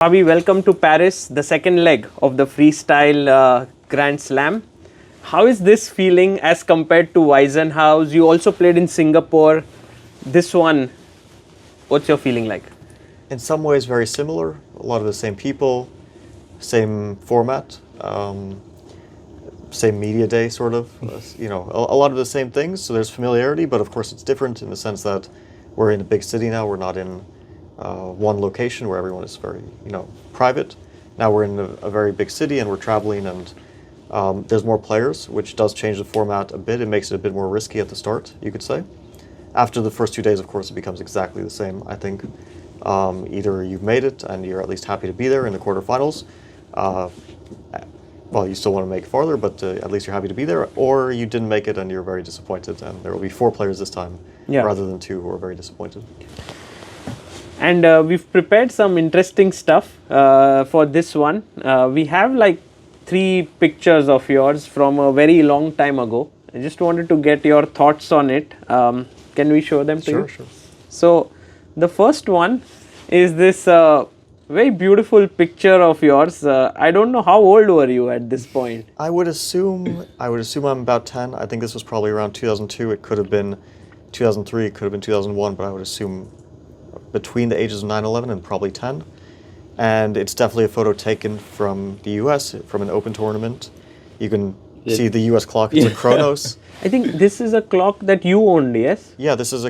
Bobby, welcome to Paris, the second leg of the freestyle Grand Slam. How is this feeling as compared to Weissenhaus? You also played in Singapore. This one, what's your feeling like? In some ways very similar, a lot of the same people, same format, same media day sort of, a lot of the same things, so there's familiarity, but of course it's different in the sense that we're in a big city now, we're not in one location where everyone is very, private. Now we're in a very big city and we're traveling and there's more players, which does change the format a bit. It makes it a bit more risky at the start, you could say. After the first 2 days, of course, it becomes exactly the same, I think. Either you've made it and you're at least happy to be there in the quarterfinals. Well, you still want to make farther, but at least you're happy to be there, or you didn't make it and you're very disappointed. And there will be 4 players this time, rather than 2 who are very disappointed. And we've prepared some interesting stuff for this one. We have like 3 pictures of yours from a very long time ago. I just wanted to get your thoughts on it. Can we show them to you? Sure. So the first one is this very beautiful picture of yours. I don't know, how old were you at this point? I would assume I'm about 10. I think this was probably around 2002. It could have been 2003, it could have been 2001, but I would assume between the ages of 9-11 and probably 10. And it's definitely a photo taken from the US, from an open tournament. You can see the US clock, it's a Chronos. I think this is a clock that you owned, yes? Yeah, this is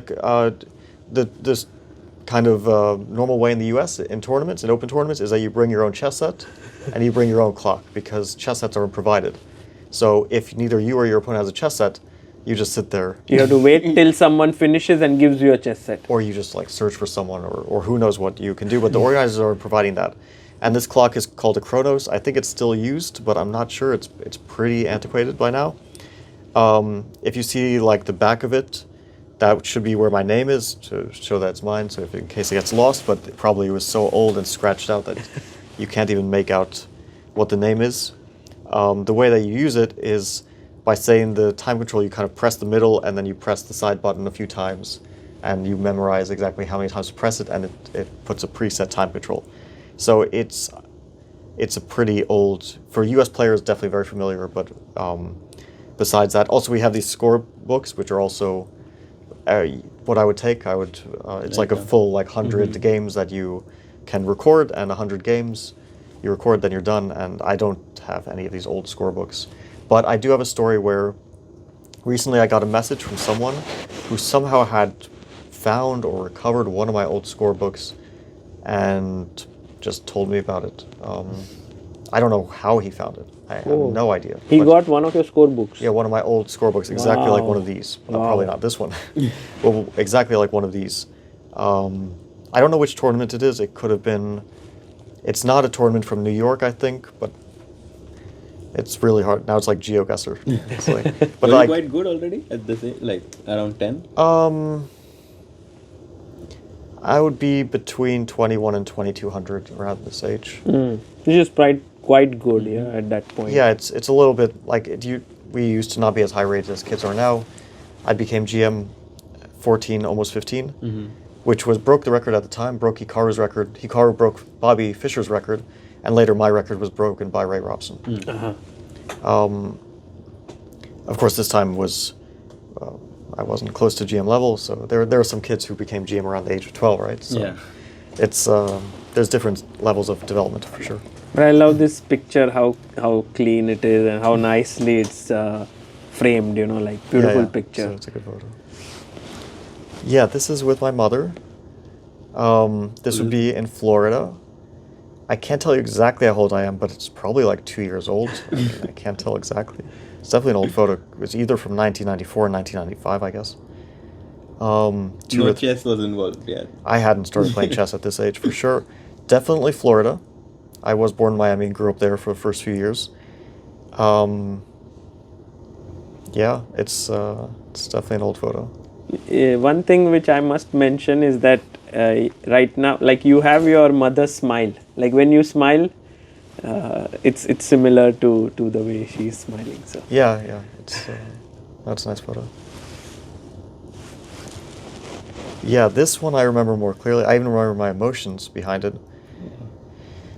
this kind of normal way in the US in tournaments, in open tournaments, is that you bring your own chess set and you bring your own clock because chess sets aren't provided. So if neither you or your opponent has a chess set, you just sit there. You have to wait till someone finishes and gives you a chess set. Or you just like search for someone or who knows what you can do, but the organizers are providing that. And this clock is called a Chronos. I think it's still used, but I'm not sure. It's pretty antiquated by now. If you see like the back of it, that should be where my name is to show that it's mine, so if in case it gets lost, but it probably was so old and scratched out that you can't even make out what the name is. The way that you use it is by saying the time control, you kind of press the middle and then you press the side button a few times and you memorize exactly how many times to press it, and it puts a preset time control. So it's a pretty old, for US players, definitely very familiar, but besides that, also we have these score books, which are also what I would take. It's like a full 100 games that you can record, and 100 games you record, then you're done, and I don't have any of these old score books. But I do have a story where recently I got a message from someone who somehow had found or recovered one of my old score books and just told me about it. I don't know how he found it. I have no idea. He got one of your score books? Yeah, one of my old score books, exactly like one of these. Probably not this one. Well, exactly like one of these. I don't know which tournament it is. It could have been... It's not a tournament from New York, I think, but it's really hard. Now it's like GeoGuessr. But were you quite good already at the same, like around 10? I would be between 21 and 2200 around this age. Which is quite good, at that point. Yeah, it's a little bit like we used to not be as high rated as kids are now. I became GM 14, almost 15, which broke the record at the time, broke Hikaru's record. Hikaru broke Bobby Fischer's record, and later my record was broken by Ray Robson. Of course, this time was I wasn't close to GM level, so there are some kids who became GM around the age of 12, right? So it's there's different levels of development for sure. But I love this picture, how clean it is and how nicely it's framed, like beautiful picture. So it's a good photo. Yeah, this is with my mother. This would be in Florida. I can't tell you exactly how old I am, but it's probably like 2 years old. I can't tell exactly. It's definitely an old photo. It's either from 1994 or 1995, I guess. No chess was involved yet. I hadn't started playing chess at this age, for sure. Definitely Florida. I was born in Miami and grew up there for the first few years. Yeah, it's definitely an old photo. One thing which I must mention is that right now, like you have your mother's smile. Like when you smile, it's similar to the way she's smiling. So yeah, that's a nice photo. Yeah, this one I remember more clearly. I even remember my emotions behind it.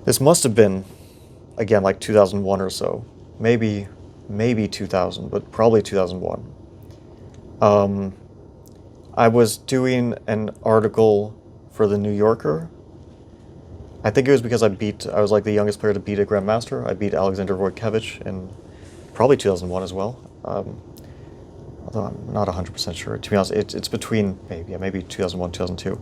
This must have been, again, like 2001 or so. Maybe 2000, but probably 2001. I was doing an article for the New Yorker. I think it was because I was like the youngest player to beat a Grandmaster. I beat Alexander Wojtkiewicz in probably 2001 as well. Although I'm not 100% sure. To be honest, it's between maybe 2001, 2002.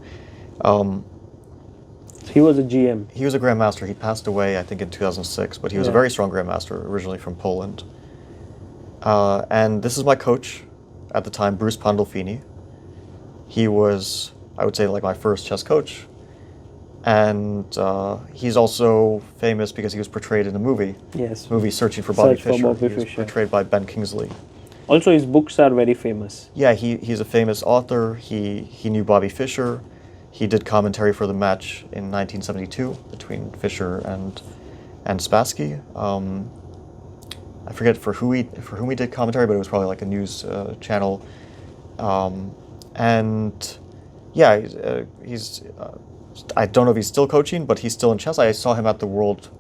He was a GM. He was a Grandmaster. He passed away, I think, in 2006, but he was a very strong Grandmaster, originally from Poland. And this is my coach at the time, Bruce Pandolfini. He was, I would say, like my first chess coach. And he's also famous because he was portrayed in a movie. Yes. Movie Searching for Bobby Search Fischer. for Bobby He was Fischer. portrayed by Ben Kingsley. Also, his books are very famous. Yeah, he's a famous author. He knew Bobby Fischer. He did commentary for the match in 1972 between Fischer and Spassky. I forget for whom he did commentary, but it was probably like a news channel. And yeah, he's I don't know if he's still coaching, but he's still in chess. I saw him at the World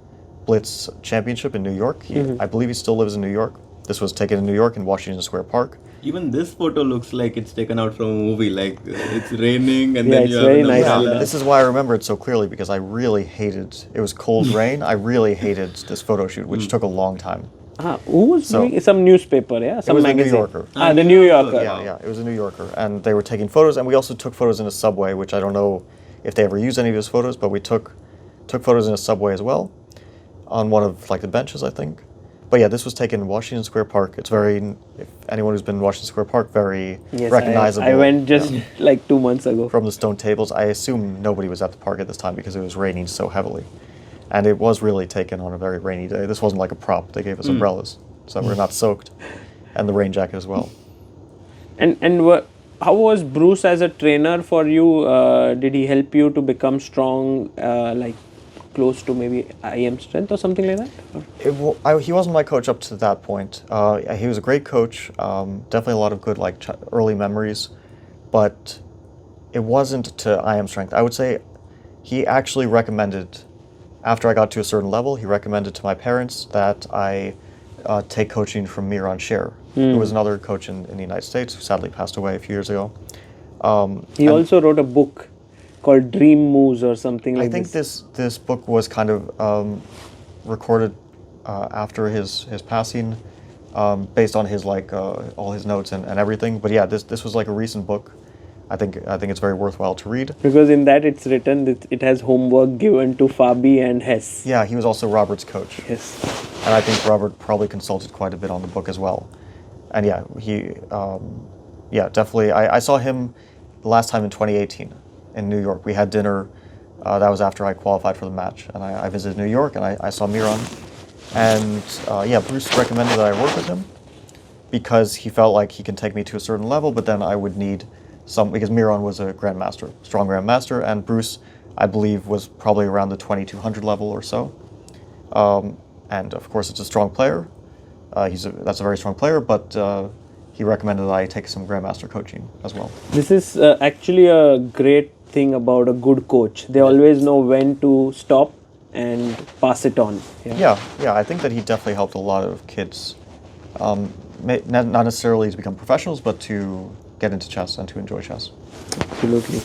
Blitz Championship in New York. I believe he still lives in New York. This was taken in New York in Washington Square Park. Even this photo looks like it's taken out from a movie. Like it's raining and Yeah, then it's you have very an nice. umbrella. This is why I remember it so clearly, because I really hated, it was cold rain. I really hated this photo shoot, which took a long time. Who was doing some newspaper, yeah? Some it was magazine. the New Yorker. The New Yorker. Yeah, it was a New Yorker. And they were taking photos, and we also took photos in a subway, which I don't know if they ever used any of those photos, but we took photos in a subway as well, on one of like the benches, I think. But yeah, this was taken in Washington Square Park. It's very, if anyone who's been in Washington Square Park, very recognizable. I went just like 2 months ago. From the stone tables. I assume nobody was at the park at this time because it was raining so heavily. And it was really taken on a very rainy day. This wasn't like a prop. They gave us umbrellas, so we're not soaked. And the rain jacket as well. And how was Bruce as a trainer for you? Did he help you to become strong, like close to maybe IM strength or something like that? He wasn't my coach up to that point. He was a great coach. Definitely a lot of good like early memories, but it wasn't to IM strength. I would say he actually recommended, after I got to a certain level, he recommended to my parents that I take coaching from Miran Sher, who was another coach in the United States who sadly passed away a few years ago. He also wrote a book called Dream Moves or something like that. I think this book was kind of recorded after his passing, based on his like all his notes and everything. But yeah, this was like a recent book. I think it's very worthwhile to read. Because in that it's written that it has homework given to Fabi and Hess. Yeah, he was also Robert's coach. Yes. And I think Robert probably consulted quite a bit on the book as well. And yeah, he, definitely. I saw him the last time in 2018 in New York. We had dinner. That was after I qualified for the match. And I visited New York and I saw Miran. And Bruce recommended that I work with him because he felt like he can take me to a certain level, but then I would need because Miran was a grandmaster, strong grandmaster, and Bruce, I believe, was probably around the 2200 level or so. And of course, it's a strong player. That's a very strong player, but he recommended that I take some grandmaster coaching as well. This is actually a great thing about a good coach. They always know when to stop and pass it on. Yeah, I think that he definitely helped a lot of kids, not necessarily to become professionals, but to get into chess and to enjoy chess. Absolutely.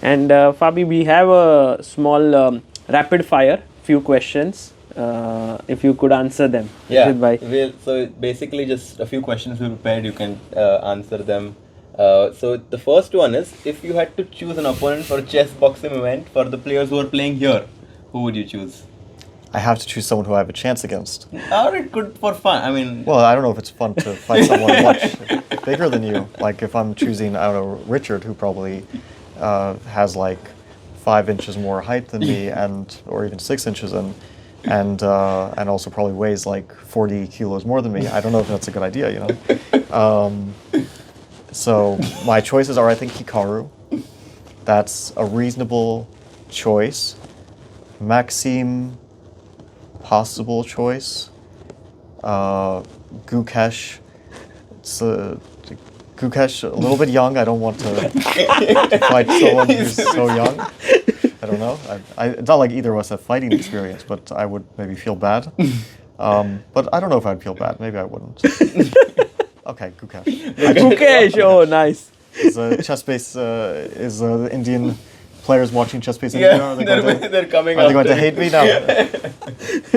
And Fabi, we have a small rapid fire, few questions. If you could answer them. Yeah. So basically just a few questions we prepared, you can answer them. So the first one is, if you had to choose an opponent for a chess boxing event for the players who are playing here, who would you choose? I have to choose someone who I have a chance against. Or it could for fun. I mean... Well, I don't know if it's fun to fight someone much bigger than you. Like if I'm choosing, I don't know, Richard, who probably has like 5 inches more height than me, or even 6 inches, and also probably weighs like 40 kilos more than me. I don't know if that's a good idea, you know. So my choices are, I think, Hikaru. That's a reasonable choice. Maxime, possible choice. Gukesh. Gukesh, a little bit young. I don't want to fight someone who's so young. I don't know. It's not like either of us have fighting experience, but I would maybe feel bad. But I don't know if I'd feel bad. Maybe I wouldn't. Okay, Gukesh. Gukesh, oh, nice. Is ChessBase is the Indian players watching ChessBase India? Yeah, they're coming. Are they going to hate me now?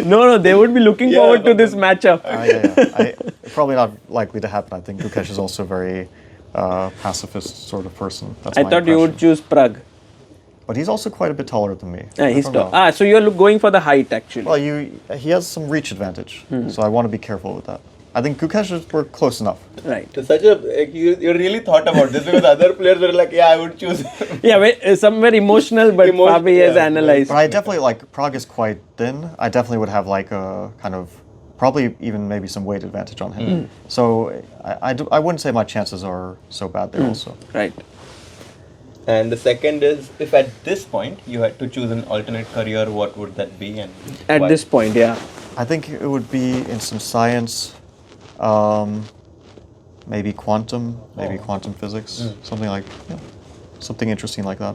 No, they would be looking forward to this matchup. Probably not likely to happen. I think Gukesh is also a very pacifist sort of person. That's I my thought you would impression. choose Prague. But he's also quite a bit taller than me. He's I don't tall. know. So you're going for the height actually. Well, he has some reach advantage, so I want to be careful with that. I think Gukesh we're close enough. Right. So you really thought about this because other players were like, yeah, I would choose. Yeah, somewhere emotional, but Fabi has analyzed. But I definitely like Prague is quite thin. I definitely would have like a kind of probably even maybe some weight advantage on him. So I wouldn't say my chances are so bad there also. Right. And the second is, if at this point you had to choose an alternate career, what would that be and At why? this point, yeah. I think it would be in some science, maybe quantum physics, something interesting like that.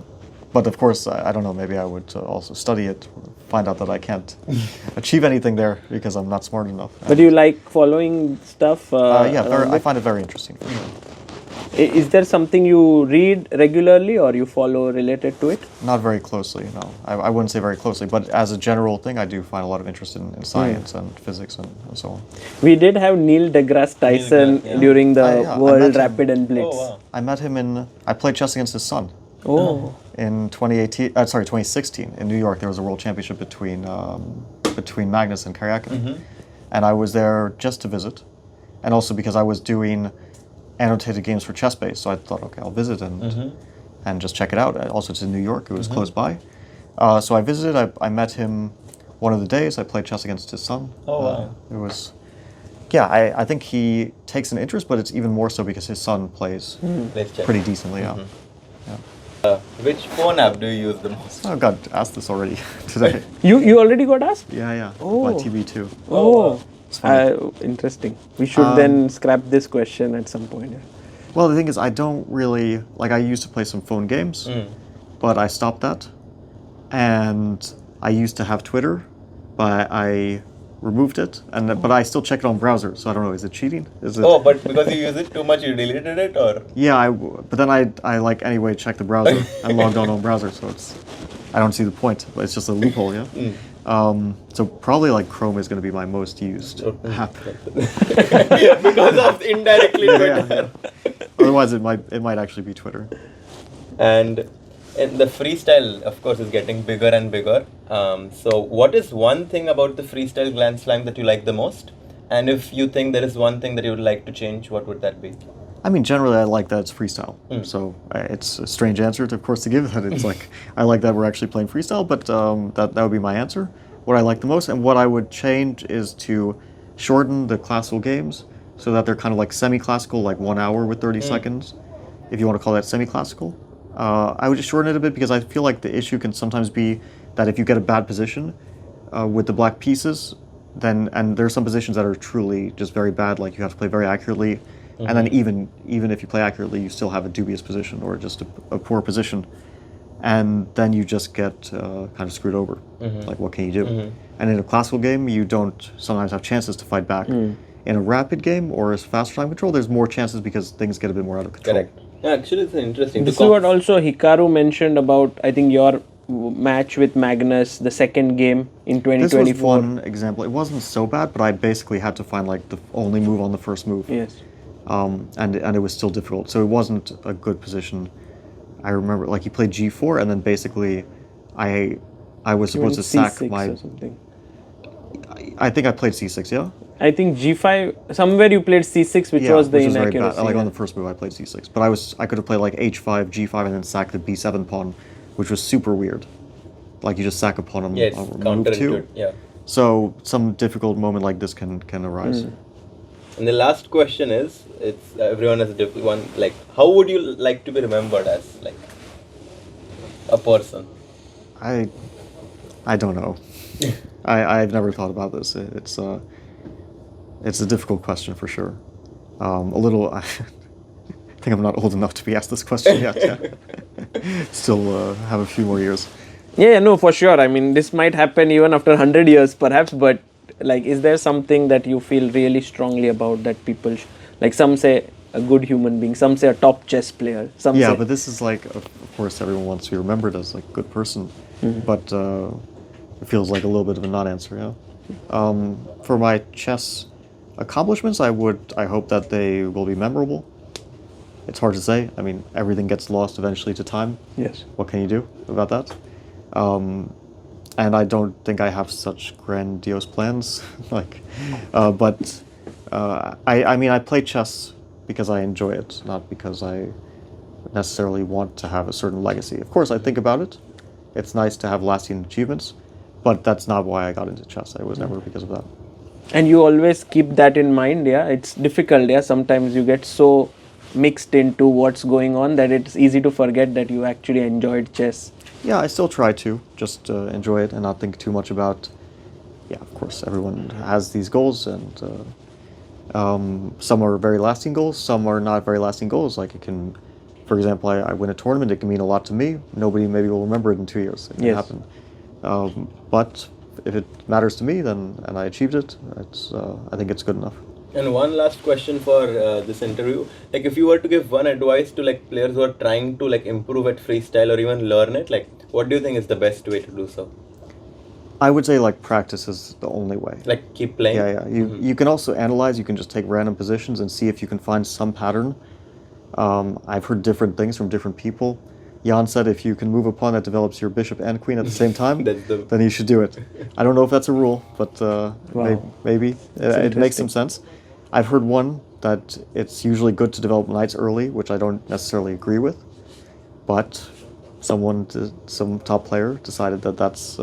But of course, I don't know, maybe I would also study it, find out that I can't achieve anything there because I'm not smart enough. But do you like following stuff? I find it very interesting for sure. Is there something you read regularly or you follow related to it? Not very closely, no. I wouldn't say very closely, but as a general thing, I do find a lot of interest in science and physics and so on. We did have Neil deGrasse Tyson during the World Rapid and Blitz. Oh, wow. I met him I played chess against his son. Oh. In 2016, in New York, there was a world championship between Magnus and Kariakin. And I was there just to visit, and also because I was doing annotated games for ChessBase, so I thought, okay, I'll visit and just check it out. Also, it's in New York; it was close by. So I visited. I met him one of the days. I played chess against his son. Oh, wow. It was, I think he takes an interest, but it's even more so because his son plays pretty decently. Which phone app do you use the most? I got asked this already today. You already got asked? Yeah. Oh. My TV2. Oh. It's funny. Interesting. We should then scrap this question at some point. Well, the thing is, I don't really I used to play some phone games, but I stopped that. And I used to have Twitter, but I removed it. But I still check it on browser, so I don't know. Is it cheating? Is it? Oh, but because you use it too much, you deleted it, or? Yeah, but then I anyway check the browser and logged on browser, so I don't see the point. But it's just a loophole, yeah. So probably Chrome is going to be my most used app. Because of indirectly Twitter. Otherwise, it might actually be Twitter. And the freestyle, of course, is getting bigger and bigger. So what is one thing about the freestyle Grand Slam that you like the most? And if you think there is one thing that you would like to change, what would that be? I mean, generally, I like that it's freestyle. So it's a strange answer, of course, to give. That it's I like that we're actually playing freestyle, but that would be my answer. What I like the most, and what I would change is to shorten the classical games so that they're kind of like semi-classical, like 1 hour with 30 seconds, if you want to call that semi-classical. I would just shorten it a bit because I feel like the issue can sometimes be that if you get a bad position with the black pieces, and there are some positions that are truly just very bad, like you have to play very accurately. And then even if you play accurately, you still have a dubious position or just a poor position. And then you just get kind of screwed over. Like, what can you do? And in a classical game, you don't sometimes have chances to fight back. In a rapid game or a faster time control, there's more chances because things get a bit more out of control. Correct. Yeah, actually, it's interesting. This is what also Hikaru mentioned about, I think, your match with Magnus, the second game in 2024. This was one example. It wasn't so bad, but I basically had to find the only move on the first move. Yes. And it was still difficult. So it wasn't a good position. I remember, he played g4, and then basically, I was supposed to sack C6 my. Or something. I think I played c6, yeah. I think g5. Somewhere you played c6, which was the which was very inaccuracy. bad. On the first move, I played c6, but I could have played h5, g5, and then sack the b7 pawn, which was super weird. You just sack a pawn on Yes, move 2. Yeah. So some difficult moment like this can arise. And the last question is, everyone has a different one. How would you like to be remembered as a person? I don't know. I've never thought about this. It's a difficult question for sure. I think I'm not old enough to be asked this question yet. Still have a few more years. Yeah, no, for sure. I mean, this might happen even after 100 years, perhaps. But like, is there something that you feel really strongly about that people, like some say a good human being, some say a top chess player, some Yeah, say. but this is like, of course, everyone wants to be remembered as like a good person, but it feels like a little bit of a non-answer. Yeah. For my chess accomplishments, I hope that they will be memorable. It's hard to say. I mean, everything gets lost eventually to time. Yes. What can you do about that? And I don't think I have such grandiose plans. I mean, I play chess because I enjoy it, not because I necessarily want to have a certain legacy. Of course, I think about it. It's nice to have lasting achievements, but that's not why I got into chess. It was never because of that. And you always keep that in mind, yeah? It's difficult, yeah? Sometimes you get so mixed into what's going on that it's easy to forget that you actually enjoyed chess. Yeah, I still try to just enjoy it and not think too much about. Yeah, of course, everyone has these goals, and some are very lasting goals, some are not very lasting goals. Like it can, for example, I win a tournament, it can mean a lot to me. Nobody maybe will remember it in 2 years. It can Yes. happen. But if it matters to me, then and I achieved it, I think it's good enough. And one last question for this interview. Like, if you were to give one advice to like players who are trying to like improve at freestyle or even learn it, like, what do you think is the best way to do so? I would say like practice is the only way. Like, keep playing. Yeah. You can also analyze. You can just take random positions and see if you can find some pattern. I've heard different things from different people. Jan said if you can move a pawn that develops your bishop and queen at the same time, then you should do it. I don't know if that's a rule, but maybe it makes some sense. I've heard one that it's usually good to develop knights early, which I don't necessarily agree with, but some top player decided that that's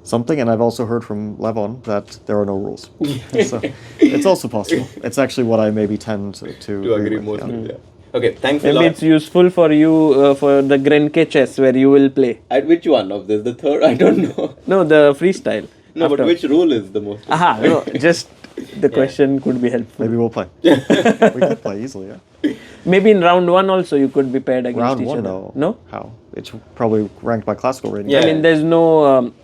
something, and I've also heard from Levon that there are no rules. So it's also possible. It's actually what I maybe tend to agree with, most yeah. with. Yeah. Okay, thanks a Maybe lot. it's useful for you for the Grenke chess where you will play. At which one of this? The third? I don't know. No, the freestyle. No, but After. which rule is the most? Aha, no, just the question could be helpful. Maybe we'll play. We could play easily, yeah. Maybe in round one also you could be paired against Round each one, other. no. No? How? It's probably ranked by classical rating. Yeah. I mean, there's no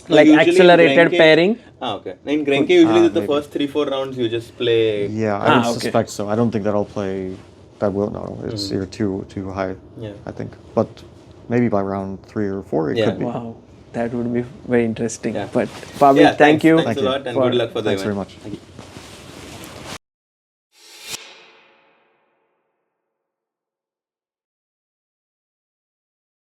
like usually in accelerated Grenke- pairing. Okay. In Grenke, usually the maybe. first 3-4 rounds you just play. Yeah, I would okay. suspect so. I don't think that I'll play. That will no. It's you're too high. Yeah. I think, but maybe by round 3 or 4 it Yeah. could be. Wow, that would be very interesting. Yeah. But Pavit, thank you. Thanks a lot, and for- good luck for the Thanks event. very much. Thank you.